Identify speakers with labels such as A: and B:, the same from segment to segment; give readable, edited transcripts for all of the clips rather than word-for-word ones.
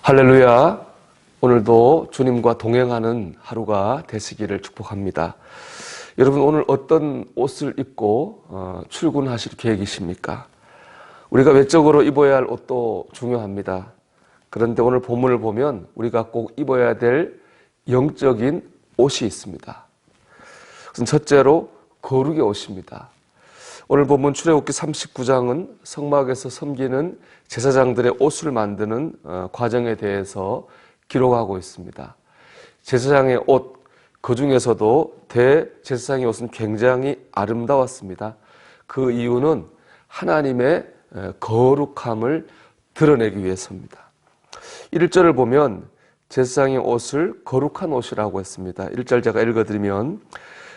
A: 할렐루야. 오늘도 주님과 동행하는 하루가 되시기를 축복합니다. 여러분, 오늘 어떤 옷을 입고 출근하실 계획이십니까? 우리가 외적으로 입어야 할 옷도 중요합니다. 그런데 오늘 본문을 보면 우리가 꼭 입어야 될 영적인 옷이 있습니다. 그것은 첫째로 거룩의 옷입니다. 오늘 본문 출애굽기 39장은 성막에서 섬기는 제사장들의 옷을 만드는 과정에 대해서 기록하고 있습니다. 제사장의 옷, 그 중에서도 대제사장의 옷은 굉장히 아름다웠습니다. 그 이유는 하나님의 거룩함을 드러내기 위해서입니다. 1절을 보면 제사장의 옷을 거룩한 옷이라고 했습니다. 1절 제가 읽어드리면,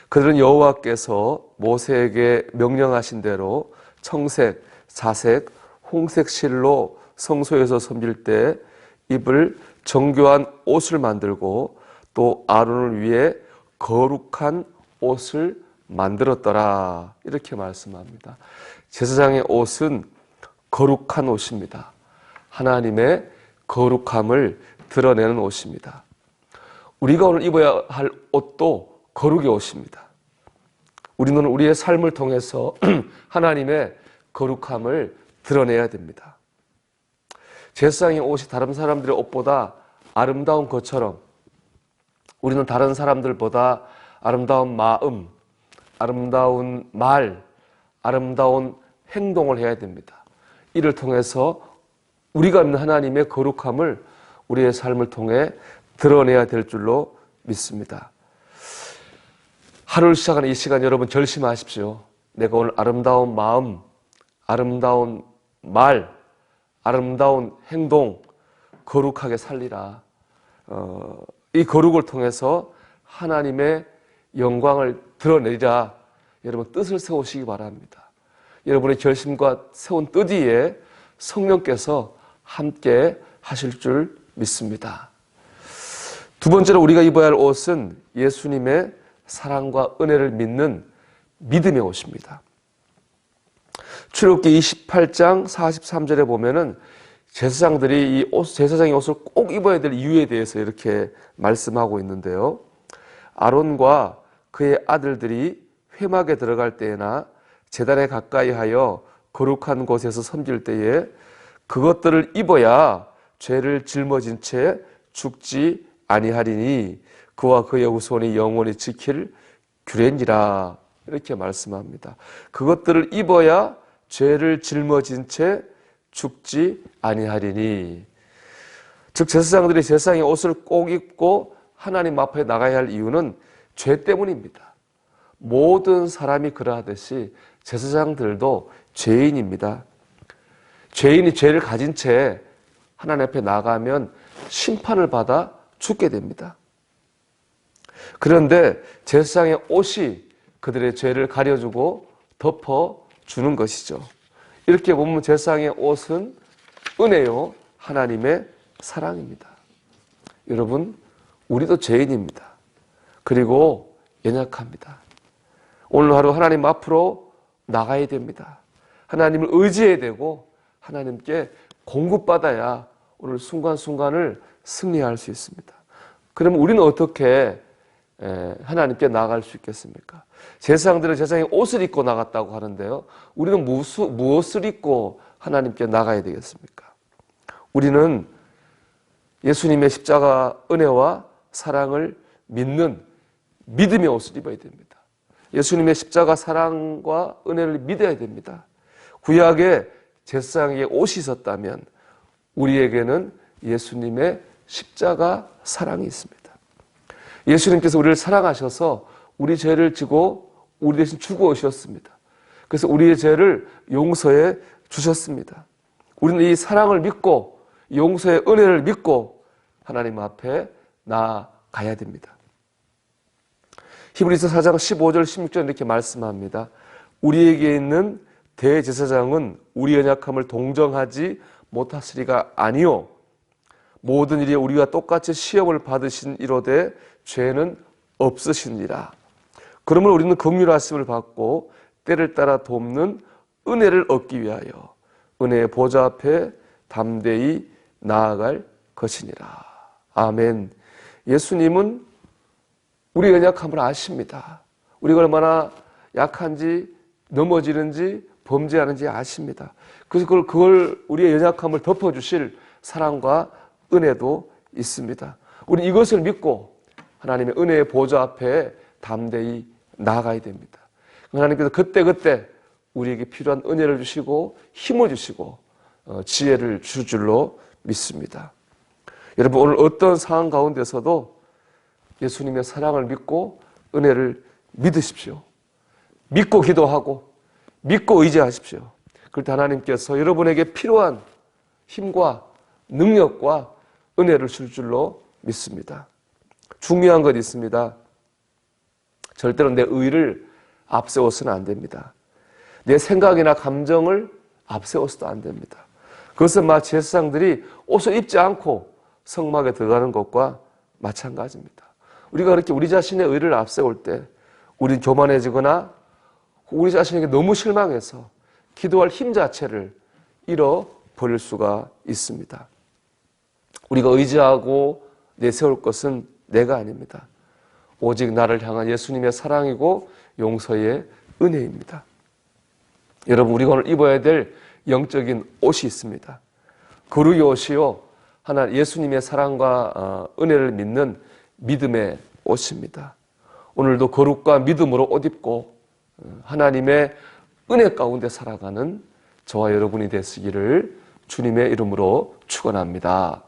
A: 그들은 여호와께서 모세에게 명령하신 대로 청색, 자색, 홍색 실로 성소에서 섬길 때 입을 정교한 옷을 만들고 또 아론을 위해 거룩한 옷을 만들었더라, 이렇게 말씀합니다. 제사장의 옷은 거룩한 옷입니다. 하나님의 거룩함을 드러내는 옷입니다. 우리가 오늘 입어야 할 옷도 거룩의 옷입니다. 우리는 우리의 삶을 통해서 하나님의 거룩함을 드러내야 됩니다. 제사장의 옷이 다른 사람들의 옷보다 아름다운 것처럼 우리는 다른 사람들보다 아름다운 마음, 아름다운 말, 아름다운 행동을 해야 됩니다. 이를 통해서 우리가 있는 하나님의 거룩함을 우리의 삶을 통해 드러내야 될 줄로 믿습니다. 하루를 시작하는 이 시간 여러분 결심하십시오. 내가 오늘 아름다운 마음, 아름다운 말, 아름다운 행동, 거룩하게 살리라. 이 거룩을 통해서 하나님의 영광을 드러내리라. 여러분 뜻을 세우시기 바랍니다. 여러분의 결심과 세운 뜻 위에 성령께서 함께 하실 줄 믿습니다. 두 번째로 우리가 입어야 할 옷은 예수님의 사랑과 은혜를 믿는 믿음의 옷입니다. 출애굽기 28장 43절에 보면은 제사장들이 제사장의 옷을 꼭 입어야 될 이유에 대해서 이렇게 말씀하고 있는데요. 아론과 그의 아들들이 회막에 들어갈 때나 제단에 가까이 하여 거룩한 곳에서 섬길 때에 그것들을 입어야 죄를 짊어진 채 죽지 아니하리니 그와 그의 후손이 영원히 지킬 규례니라, 이렇게 말씀합니다. 그것들을 입어야 죄를 짊어진 채 죽지 아니하리니, 즉 제사장들이 제사장의 옷을 꼭 입고 하나님 앞에 나가야 할 이유는 죄 때문입니다. 모든 사람이 그러하듯이 제사장들도 죄인입니다. 죄인이 죄를 가진 채 하나님 앞에 나가면 심판을 받아 죽게 됩니다. 그런데 제사장의 옷이 그들의 죄를 가려주고 덮어주는 것이죠. 이렇게 보면 제사장의 옷은 은혜요, 하나님의 사랑입니다. 여러분, 우리도 죄인입니다. 그리고 연약합니다. 오늘 하루 하나님 앞으로 나가야 됩니다. 하나님을 의지해야 되고 하나님께 공급받아야 오늘 순간순간을 승리할 수 있습니다. 그러면 우리는 어떻게 하나님께 나아갈 수 있겠습니까? 제사장들은 제사장의 옷을 입고 나갔다고 하는데요. 우리는 무엇을 입고 하나님께 나가야 되겠습니까? 우리는 예수님의 십자가 은혜와 사랑을 믿는 믿음의 옷을 입어야 됩니다. 예수님의 십자가 사랑과 은혜를 믿어야 됩니다. 구약에 제사장의 옷이 있었다면 우리에게는 예수님의 십자가 사랑이 있습니다. 예수님께서 우리를 사랑하셔서 우리 죄를 지고 우리 대신 죽어 오셨습니다. 그래서 우리의 죄를 용서해 주셨습니다. 우리는 이 사랑을 믿고 용서의 은혜를 믿고 하나님 앞에 나아가야 됩니다. 히브리서 4장 15절 16절 이렇게 말씀합니다. 우리에게 있는 대제사장은 우리 연약함을 동정하지 못하시리가 아니요 모든 일에 우리가 똑같이 시험을 받으신 이로되 죄는 없으시니라. 그러면 우리는 긍휼하심을 받고 때를 따라 돕는 은혜를 얻기 위하여 은혜의 보좌 앞에 담대히 나아갈 것이니라. 아멘. 예수님은 우리의 연약함을 아십니다. 우리가 얼마나 약한지, 넘어지는지, 범죄하는지 아십니다. 그래서 그걸 우리의 연약함을 덮어주실 사랑과 은혜도 있습니다. 우리 이것을 믿고 하나님의 은혜의 보좌 앞에 담대히 나아가야 됩니다. 하나님께서 그때그때 우리에게 필요한 은혜를 주시고 힘을 주시고 지혜를 주실 줄로 믿습니다. 여러분, 오늘 어떤 상황 가운데서도 예수님의 사랑을 믿고 은혜를 믿으십시오. 믿고 기도하고 믿고 의지하십시오. 그럴 때 하나님께서 여러분에게 필요한 힘과 능력과 은혜를 줄 줄로 믿습니다. 중요한 것 있습니다. 절대로 내 의를 앞세워서는 안 됩니다. 내 생각이나 감정을 앞세워서도 안 됩니다. 그것은 마치 제사장들이 옷을 입지 않고 성막에 들어가는 것과 마찬가지입니다. 우리가 그렇게 우리 자신의 의를 앞세울 때 우리는 교만해지거나 우리 자신에게 너무 실망해서 기도할 힘 자체를 잃어버릴 수가 있습니다. 우리가 의지하고 내세울 것은 내가 아닙니다. 오직 나를 향한 예수님의 사랑이고 용서의 은혜입니다. 여러분, 우리가 오늘 입어야 될 영적인 옷이 있습니다. 거룩의 옷이요, 하나 예수님의 사랑과 은혜를 믿는 믿음의 옷입니다. 오늘도 거룩과 믿음으로 옷 입고 하나님의 은혜 가운데 살아가는 저와 여러분이 되시기를 주님의 이름으로 축원합니다.